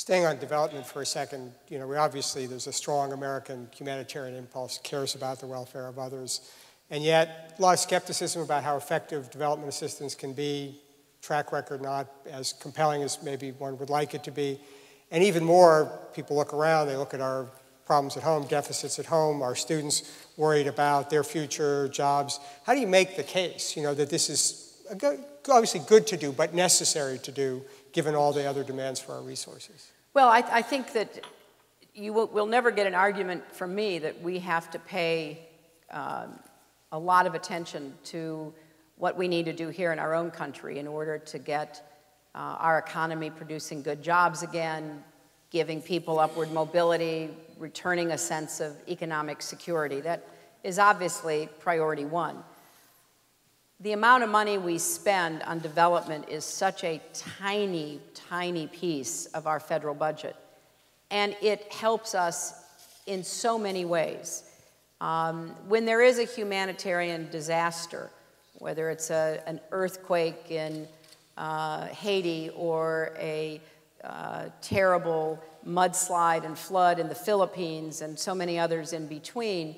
Staying on development for a second, obviously there's a strong American humanitarian impulse, cares about the welfare of others, and yet a lot of skepticism about how effective development assistance can be, track record not as compelling as maybe one would like it to be, and even more, people look around, they look at our problems at home, deficits at home, our students worried about their future, jobs. How do you make the case, that this is obviously good to do, but necessary to do, given all the other demands for our resources? Well, I think that we'll never get an argument from me that we have to pay a lot of attention to what we need to do here in our own country in order to get our economy producing good jobs again, giving people upward mobility, returning a sense of economic security. That is obviously priority one. The amount of money we spend on development is such a tiny, tiny piece of our federal budget, and it helps us in so many ways. When there is a humanitarian disaster, whether it's an earthquake in Haiti or a terrible mudslide and flood in the Philippines and so many others in between,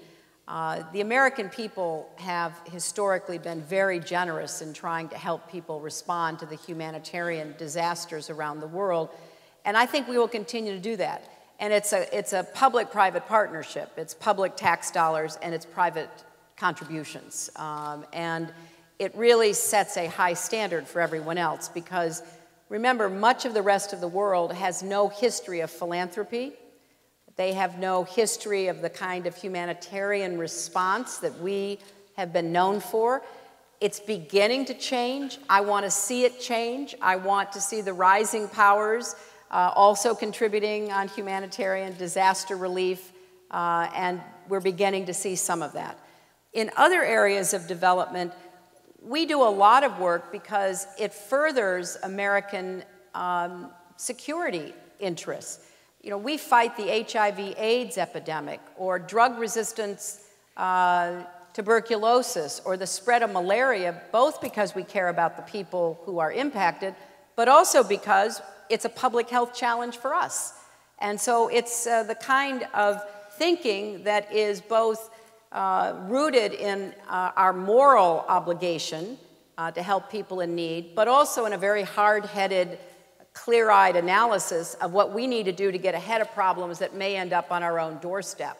the American people have historically been very generous in trying to help people respond to the humanitarian disasters around the world, and I think we will continue to do that. And it's a public-private partnership. It's public tax dollars and it's private contributions. And it really sets a high standard for everyone else because, remember, much of the rest of the world has no history of philanthropy. They have no history of the kind of humanitarian response that we have been known for. It's beginning to change. I want to see it change. I want to see the rising powers also contributing on humanitarian disaster relief, and we're beginning to see some of that. In other areas of development, we do a lot of work because it furthers American security interests. We fight the HIV/AIDS epidemic or drug resistance, tuberculosis, or the spread of malaria, both because we care about the people who are impacted, but also because it's a public health challenge for us. And so it's the kind of thinking that is both rooted in our moral obligation to help people in need, but also in a very hard-headed, clear-eyed analysis of what we need to do to get ahead of problems that may end up on our own doorstep.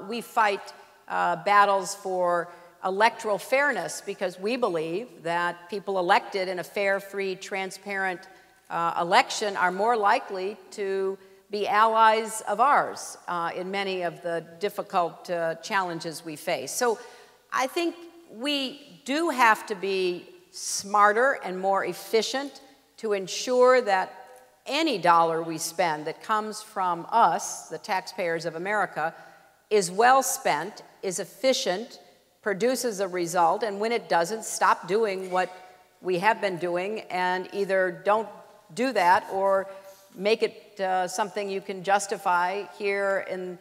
We fight battles for electoral fairness because we believe that people elected in a fair, free, transparent election are more likely to be allies of ours in many of the difficult challenges we face. So I think we do have to be smarter and more efficient to ensure that any dollar we spend that comes from us, the taxpayers of America, is well spent, is efficient, produces a result, and when it doesn't, stop doing what we have been doing and either don't do that or make it something you can justify here in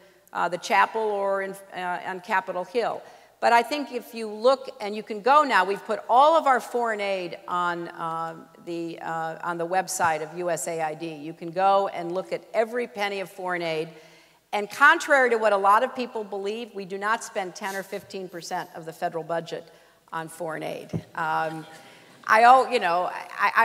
the chapel or on Capitol Hill. But I think if you look, and you can go now, we've put all of our foreign aid on the website of USAID. You can go and look at every penny of foreign aid. And contrary to what a lot of people believe, we do not spend 10 or 15% of the federal budget on foreign aid. I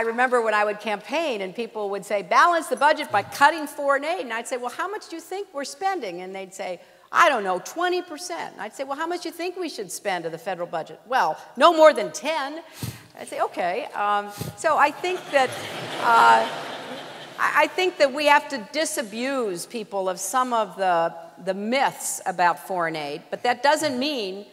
remember when I would campaign and people would say, balance the budget by cutting foreign aid. And I'd say, well, how much do you think we're spending? And they'd say, I don't know, 20%. And I'd say, well, how much do you think we should spend of the federal budget? Well, no more than 10. I'd say, okay. So I think that we have to disabuse people of some of the myths about foreign aid, but that doesn't mean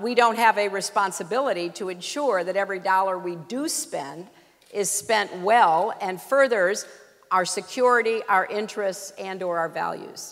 we don't have a responsibility to ensure that every dollar we do spend is spent well and furthers our security, our interests, and/or our values.